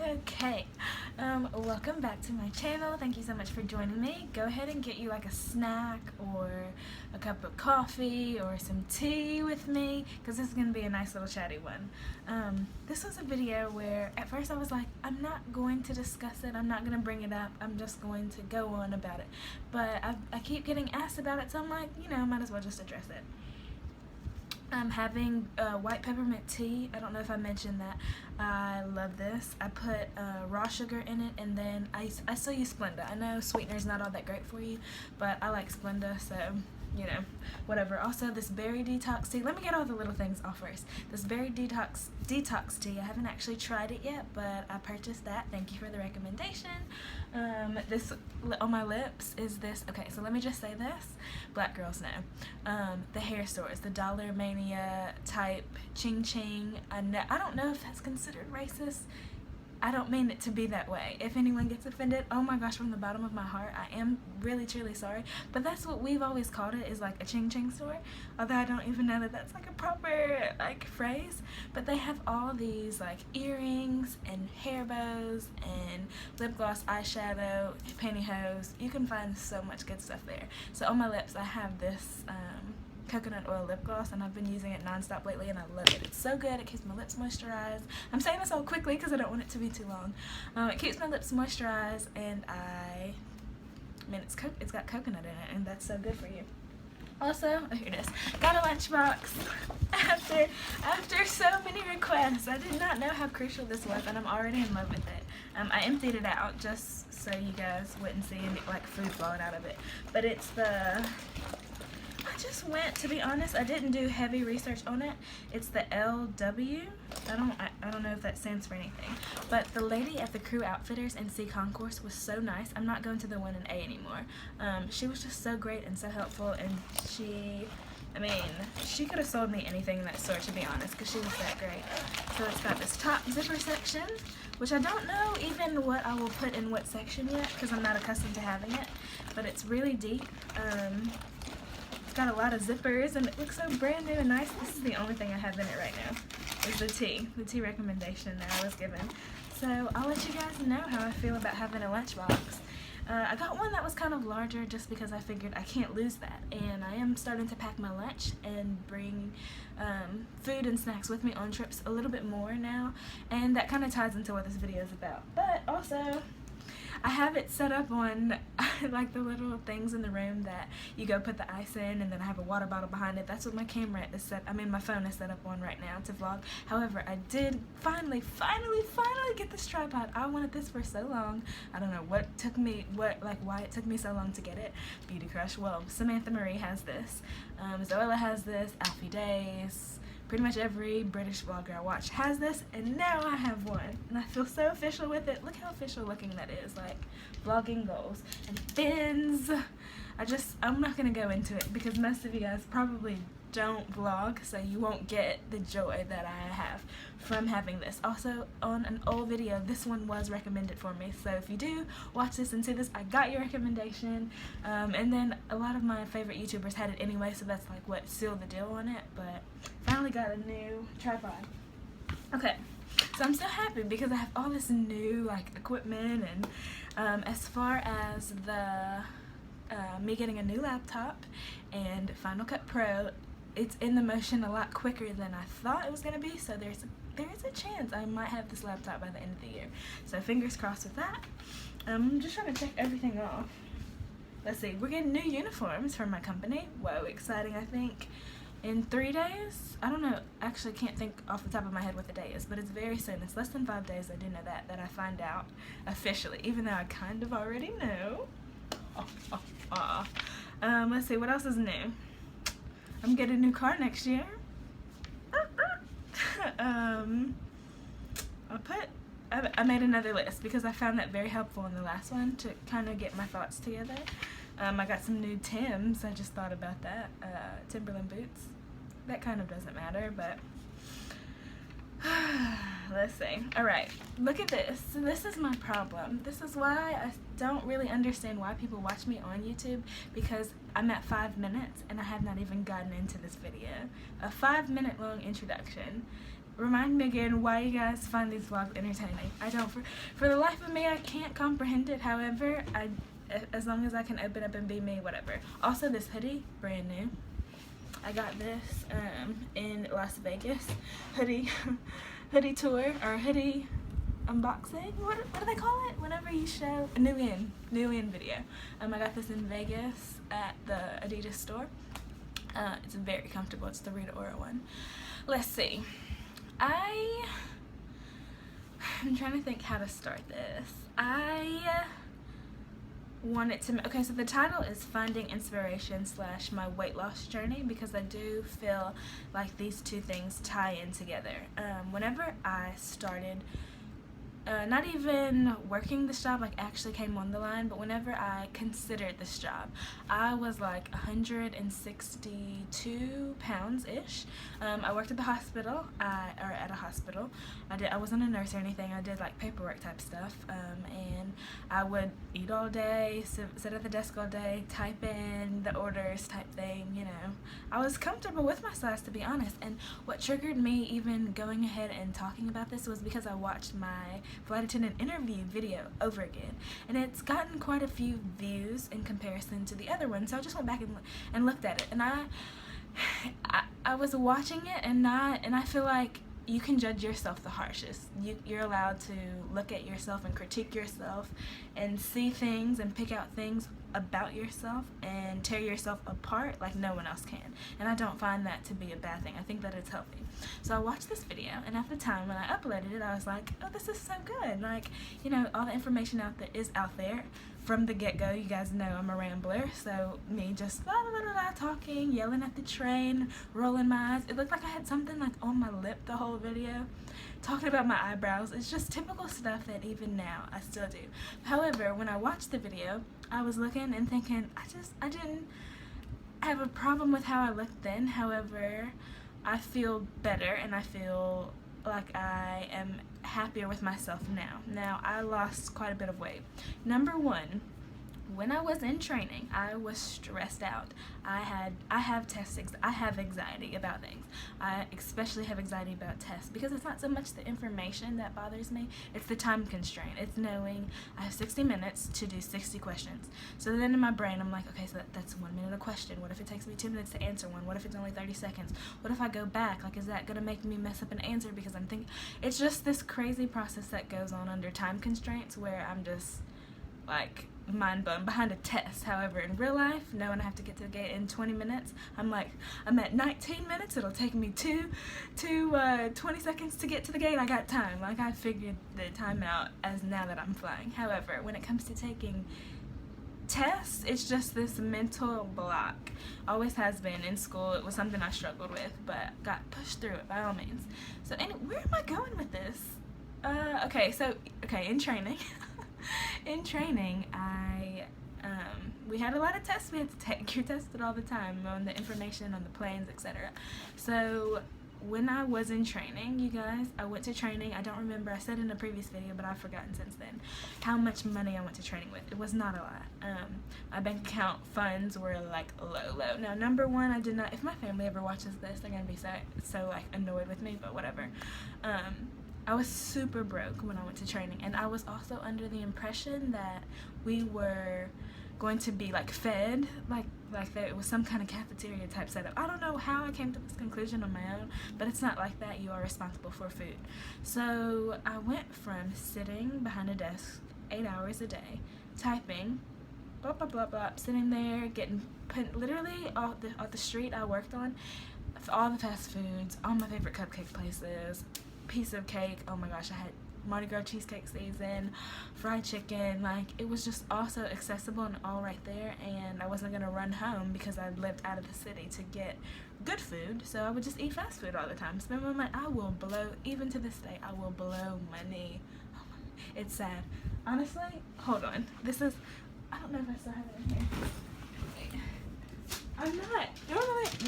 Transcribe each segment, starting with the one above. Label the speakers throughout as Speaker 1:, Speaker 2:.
Speaker 1: Okay, welcome back to my channel. Thank you so much for joining me. Go ahead and get you like a snack or a cup of coffee or some tea with me, because this is going to be a nice little chatty one. This was a video where at first I was like, I'm not going to discuss it, I'm not going to bring it up, I'm just going to go on about it. But I keep getting asked about it, so I'm like, you know, might as well just address it. I'm having white peppermint tea. I don't know if I mentioned that. I love this. I put raw sugar in it, and then I still use Splenda. I know sweetener's not all that great for you, but I like Splenda, so you know, whatever. Also, this berry detox tea. Let me get all the little things off first. This berry detox tea. I haven't actually tried it yet, but I purchased that. Thank you for the recommendation. This on my lips is this. Okay, so let me just say this. Black girls know. The hair stores, the Dollar Mania type ching ching. I don't know if that's considered racist. I don't mean it to be that way. If anyone gets offended, oh my gosh, from the bottom of my heart, I am really truly sorry. But that's what we've always called it, is like a ching ching store. Although I don't even know that that's like a proper like phrase. But they have all these like earrings and hair bows and lip gloss, eyeshadow, pantyhose. You can find so much good stuff there. So on my lips, I have this coconut oil lip gloss, and I've been using it non-stop lately, and I love it. It's so good. It keeps my lips moisturized. I'm saying this all quickly because I don't want it to be too long. It keeps my lips moisturized, and I mean, it's got coconut in it, and that's so good for you. Also, oh, here it is. Got a lunchbox after so many requests. I did not know how crucial this was, and I'm already in love with it. I emptied it out just so you guys wouldn't see any like food falling out of it. But it's the I just went, to be honest, I didn't do heavy research on it. It's the LW. I don't know if that stands for anything. But the lady at the Crew Outfitters in C Concourse was so nice. I'm not going to the one in A anymore. She was just so great and so helpful, and she could have sold me anything in that store, to be honest, because she was that great. So it's got this top zipper section, which I don't know even what I will put in what section yet, because I'm not accustomed to having it. But it's really deep. Got a lot of zippers, and it looks so brand new and nice. This is the only thing I have in it right now, is the tea recommendation that I was given. So I'll let you guys know how I feel about having a lunchbox. I got one that was kind of larger just because I figured I can't lose that, and I am starting to pack my lunch and bring food and snacks with me on trips a little bit more now, and that kind of ties into what this video is about. But also, I have it set up on like the little things in the room that you go put the ice in, and then I have a water bottle behind it. That's what my camera is my phone is set up on right now to vlog. However, I did finally get this tripod. I wanted this for so long. I don't know why it took me so long to get it. Beauty crush. Well, Samantha Marie has this. Zoella has this. Alfie Days. Pretty much every British vlogger I watch has this, and now I have one, and I feel so official with it. Look how official looking that is, like vlogging goals and fins. I'm not gonna go into it because most of you guys probably don't vlog, so you won't get the joy that I have from having this. Also, on an old video, this one was recommended for me, so if you do watch this and see this, I got your recommendation. And then a lot of my favorite YouTubers had it anyway, so that's like what sealed the deal on it. But finally got a new tripod. Okay, so I'm so happy because I have all this new like equipment, and as far as the me getting a new laptop and Final Cut Pro, it's in the motion a lot quicker than I thought it was going to be, so there's a chance I might have this laptop by the end of the year. So fingers crossed with that. I'm just trying to check everything off. Let's see, we're getting new uniforms from my company. Whoa, exciting. I think in 3 days? I don't know, actually can't think off the top of my head what the day is, but it's very soon. It's less than 5 days, I do know that I find out officially, even though I kind of already know. Let's see, what else is new? I'm getting a new car next year. I made another list because I found that very helpful in the last one to kind of get my thoughts together. I got some new Timbs. I just thought about that. Timberland boots. That kind of doesn't matter, but let's see. Alright, look at this. So this is my problem. This is why I don't really understand why people watch me on YouTube, because I'm at 5 minutes and I have not even gotten into this video. A 5-minute long introduction, remind me again why you guys find these vlogs entertaining. I don't, for the life of me, I can't comprehend it. However, as long as I can open up and be me, whatever. Also, this hoodie, brand new. I got this in Las Vegas. Hoodie tour, or hoodie unboxing. What do they call it? Whenever you show a new in video. I got this in Vegas at the Adidas store. It's very comfortable. It's the Rita Ora one. Let's see. I'm trying to think how to start this. I wanted to, okay, so the title is Finding Inspiration / My Weight Loss Journey, because I do feel like these two things tie in together. Whenever I started not even working this job, like actually came on the line, but whenever I considered this job, I was like 162 pounds-ish. I worked at the hospital, or at a hospital. I wasn't a nurse or anything. I did like paperwork type stuff, and I would eat all day, sit at the desk all day, type in the orders type thing, you know. I was comfortable with my size, to be honest, and what triggered me even going ahead and talking about this was because I watched my flight attendant interview video over again, and it's gotten quite a few views in comparison to the other one, so I just went back and looked at it, and I was watching it, and I feel like you can judge yourself the harshest. You're allowed to look at yourself and critique yourself and see things and pick out things about yourself and tear yourself apart like no one else can. And I don't find that to be a bad thing. I think that it's healthy. So I watched this video, and at the time when I uploaded it, I was like, oh, this is so good. Like, you know, all the information out there is out there. From the get-go, you guys know I'm a rambler, so me just la la la la talking, yelling at the train, rolling my eyes. It looked like I had something like on my lip the whole video, talking about my eyebrows. It's just typical stuff that even now I still do. However, when I watched the video, I was looking and thinking, I didn't have a problem with how I looked then. However, I feel better, and I feel like I am happier with myself now. Now, I lost quite a bit of weight. Number one, when I was in training, I was stressed out. I have anxiety about things. I especially have anxiety about tests, because it's not so much the information that bothers me, it's the time constraint. It's knowing I have 60 minutes to do 60 questions. So then in my brain, I'm like, okay, so that's 1 minute a question. What if it takes me 2 minutes to answer one? What if it's only 30 seconds? What if I go back? Like, is that gonna make me mess up an answer because I'm thinking? It's just this crazy process that goes on under time constraints where I'm just like mind blown behind a test. However, in real life, knowing I have to get to the gate in 20 minutes, I'm at 19 minutes, it'll take me 20 seconds to get to the gate. I got time. Like, I figured the time out as now that I'm flying. However, when it comes to taking tests, it's just this mental block. Always has been. In school, it was something I struggled with, but got pushed through it by all means. So anyway, where am I going with this? In training in training, we had a lot of tests we had to take. You're tested all the time on the information on the planes, etc. So when I was in training, you guys, I went to training. I don't remember, I said in a previous video, but I've forgotten since then how much money I went to training with. It was not a lot. My bank account funds were like low. Now, number one, I did not, if my family ever watches this, they're gonna be so like annoyed with me, but whatever. I was super broke when I went to training, and I was also under the impression that we were going to be like fed, like there it was some kind of cafeteria type setup. I don't know how I came to this conclusion on my own, but it's not like that. You are responsible for food. So I went from sitting behind a desk 8 hours a day, typing, blah blah blah blah, sitting there getting put literally off the street I worked on, all the fast foods, all my favorite cupcake places, piece of cake. Oh my gosh, I had Mardi Gras cheesecake season, fried chicken. Like, it was just also accessible and all right there, and I wasn't gonna run home because I lived out of the city to get good food, so I would just eat fast food all the time, spend my money. I will blow, even to this day, I will blow money. It's sad, honestly. Hold on, this is, I don't know if I still have it in here. I'm not.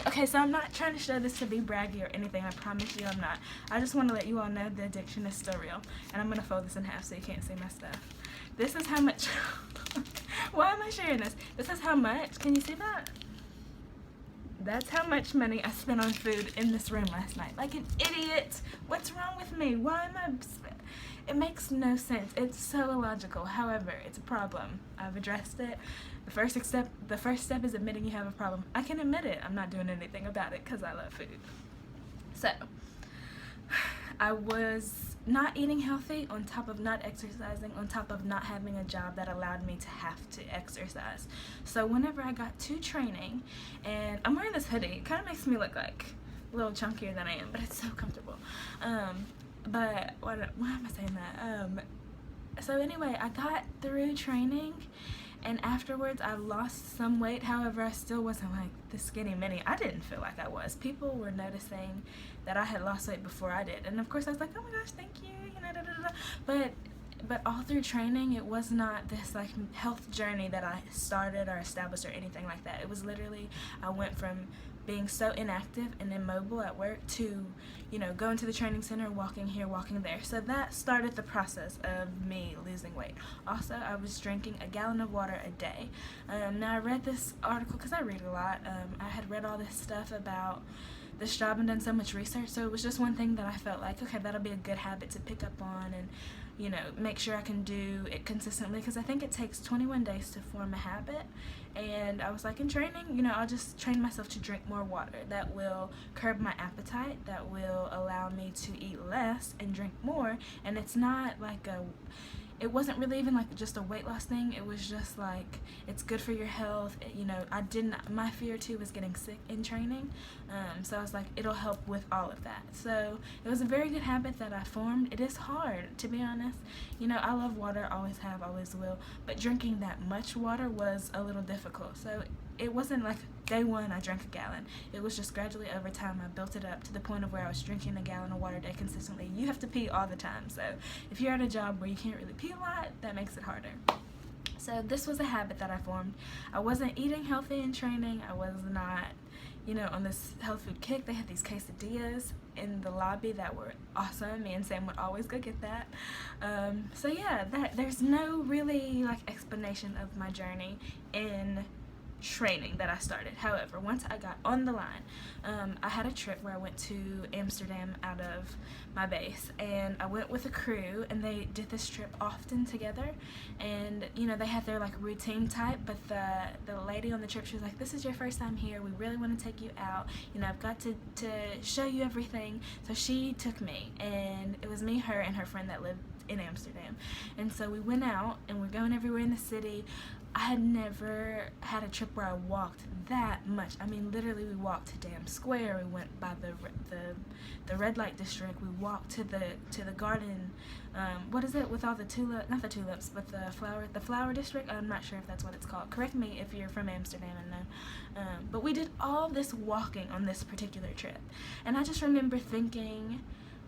Speaker 1: Okay, so I'm not trying to show this to be braggy or anything. I promise you I'm not. I just want to let you all know the addiction is still real. And I'm going to fold this in half so you can't see my stuff. This is how much... Why am I sharing this? This is how much... Can you see that? That's how much money I spent on food in this room last night. Like an idiot. What's wrong with me? Why am I... It makes no sense. It's so illogical. However, it's a problem. I've addressed it. The first step is admitting you have a problem. I can admit it. I'm not doing anything about it because I love food. So, I was not eating healthy, on top of not exercising, on top of not having a job that allowed me to have to exercise. So whenever I got to training, and I'm wearing this hoodie, it kind of makes me look like a little chunkier than I am, but it's so comfortable. But why am I saying that? So anyway, I got through training, and afterwards I lost some weight. However, I still wasn't like the skinny mini. I didn't feel like I was. People were noticing that I had lost weight before I did, and of course I was like, oh my gosh, thank you, you know, da, da, da, da. But all through training, it was not this like health journey that I started or established or anything like that. It was literally, I went from being so inactive and immobile at work to, you know, going to the training center, walking here, walking there. So that started the process of me losing weight. Also, I was drinking a gallon of water a day. Now I read this article, because I read a lot. I had read all this stuff about this job and done so much research, so it was just one thing that I felt like, okay, that'll be a good habit to pick up on and, you know, make sure I can do it consistently, because I think it takes 21 days to form a habit. And I was like, in training, you know, I'll just train myself to drink more water. That will curb my appetite, that will allow me to eat less and drink more. And it's not like it wasn't really even like just a weight loss thing. It was just like, it's good for your health. You know, my fear too was getting sick in training. So I was like, it'll help with all of that. So it was a very good habit that I formed. It is hard, to be honest. You know, I love water, always have, always will. But drinking that much water was a little difficult. So it wasn't like day one I drank a gallon. It was just gradually over time I built it up to the point of where I was drinking a gallon of water a day consistently. You have to pee all the time, so if you're at a job where you can't really pee a lot, that makes it harder. So this was a habit that I formed. I wasn't eating healthy in training. I was not, you know, on this health food kick. They had these quesadillas in the lobby that were awesome. Me and Sam would always go get that. So yeah, there's no really like explanation of my journey in training that I started. However, once I got on the line, I had a trip where I went to Amsterdam out of my base, and I went with a crew, and they did this trip often together. And you know, they had their like routine type, but the lady on the trip, she was like, this is your first time here, we really want to take you out, you know, I've got to show you everything. So she took me, and it was me, her, and her friend that lived in Amsterdam. And so we went out, and we're going everywhere in the city. I had never had a trip where I walked that much. I mean, literally, we walked to Dam Square. We went by the red light district. We walked to the garden. What is it with all the tulips? Not the tulips, but the flower district. I'm not sure if that's what it's called. Correct me if you're from Amsterdam and know. But we did all this walking on this particular trip, and I just remember thinking,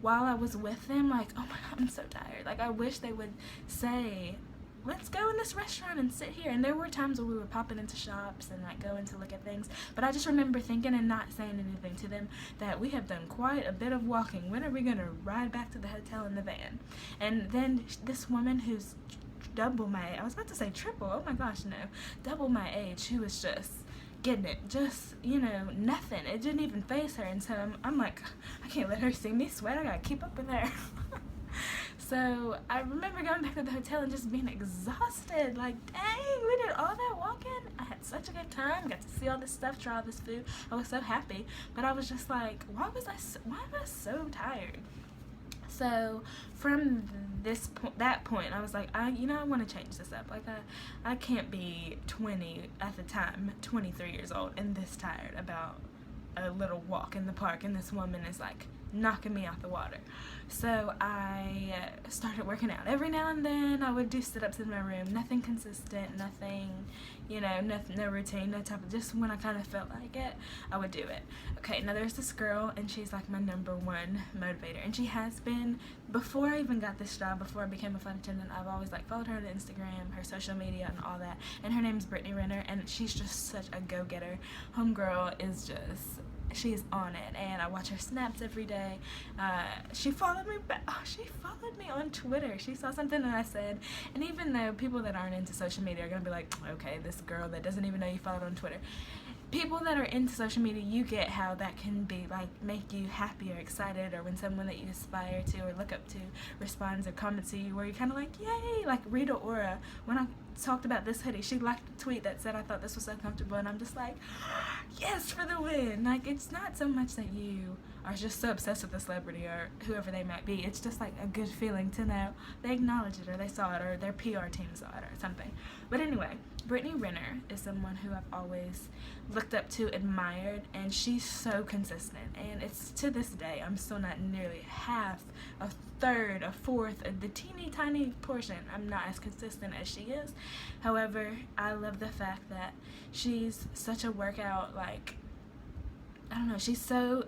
Speaker 1: while I was with them, like, oh my God, I'm so tired. Like, I wish they would say, let's go in this restaurant and sit here. And there were times where we were popping into shops and like going to look at things, but I just remember thinking and not saying anything to them that we have done quite a bit of walking. When are we gonna ride back to the hotel in the van? And then this woman who's double my, I was about to say triple, oh my gosh, no, double my age, who was just getting it, just, you know, nothing. It didn't even faze her. And so I'm like, I can't let her see me sweat, I gotta keep up with her. So I remember going back to the hotel and just being exhausted. Like, dang, we did all that walking. I had such a good time. Got to see all this stuff, try all this food. I was so happy. But I was just like, why am I so tired? So from that point, I was like, I want to change this up. Like, I can't be 23 years old and this tired about a little walk in the park, and this woman is like knocking me out the water. So I started working out. Every now and then I would do sit-ups in my room. Nothing consistent, nothing, you know, no routine, no type of, just when I kind of felt like it, I would do it. Okay, now there's this girl, and she's like my #1 motivator, and she has been, before I even got this job, before I became a flight attendant, I've always like followed her on Instagram, her social media, and all that. And her name's Brittany Renner, and she's just such a go-getter. Homegirl is just, she's on it, and I watch her snaps every day. She followed me back. Oh, she followed me on Twitter. She saw something that I said, and even though people that aren't into social media are gonna be like, okay, this girl that doesn't even know you followed on Twitter, people that are into social media, you get how that can be like make you happy or excited, or when someone that you aspire to or look up to responds or comments to you, where you're kind of like, yay. Like Rita Ora, when I talked about this hoodie, she liked a tweet that said I thought this was so comfortable, and I'm just like, yes, for the win. Like, it's not so much that you are just so obsessed with the celebrity or whoever they might be. It's just like a good feeling to know they acknowledged it, or they saw it, or their PR team saw it, or something. But anyway, Brittany Renner is someone who I've always looked up to, admired, and she's so consistent. And it's to this day, I'm still not nearly half, a third, a fourth, the teeny tiny portion. I'm not as consistent as she is. However, I love the fact that she's such a workout, like, I don't know, she's so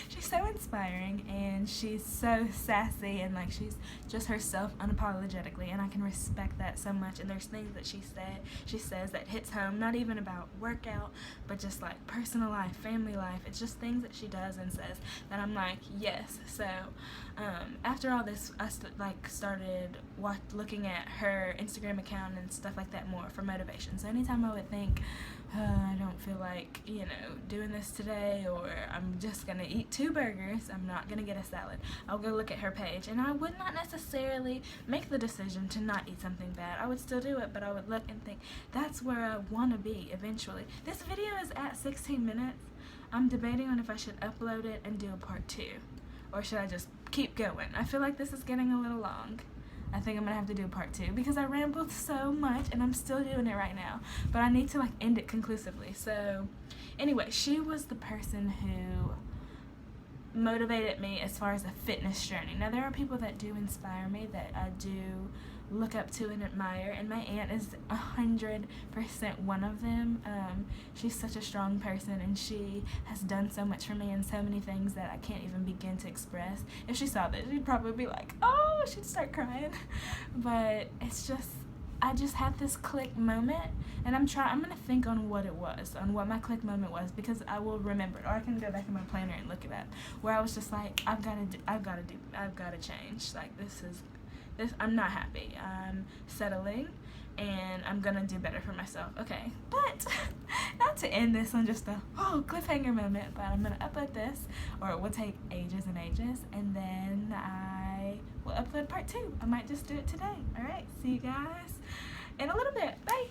Speaker 1: she's so inspiring, and she's so sassy, and like she's just herself unapologetically, and I can respect that so much. And there's things that she says that hits home, not even about workout, but just like personal life, family life. It's just things that she does and says that I'm like, yes. So after all this, I started looking at her Instagram account and stuff like that more for motivation. So anytime I would think, I don't feel like, you know, doing this today, or I'm just gonna eat 2 burgers, I'm not gonna get a salad, I'll go look at her page, and I would not necessarily make the decision to not eat something bad. I would still do it, but I would look and think, that's where I want to be eventually. This video is at 16 minutes. I'm debating on if I should upload it and do a part 2, or should I just keep going. I feel like this is getting a little long. I think I'm gonna have to do a part 2 because I rambled so much, and I'm still doing it right now, but I need to like end it conclusively. So anyway, she was the person who motivated me as far as a fitness journey. Now, there are people that do inspire me, that I do look up to and admire, and my aunt is 100% one of them. She's such a strong person, and she has done so much for me, and so many things that I can't even begin to express. If she saw this, she'd probably be like, oh, she'd start crying. But it's just, I just had this click moment, and I'm gonna think on what it was, on what my click moment was, because I will remember it, or I can go back in my planner and look it up, where I was just like, I've got to change. Like, this, I'm not happy. I'm settling, and I'm gonna do better for myself. Okay, but not to end this on just a cliffhanger moment, but I'm gonna upload this, or it will take ages and ages, and then I will upload part 2. I might just do it today. All right, see you guys in a little bit. Bye.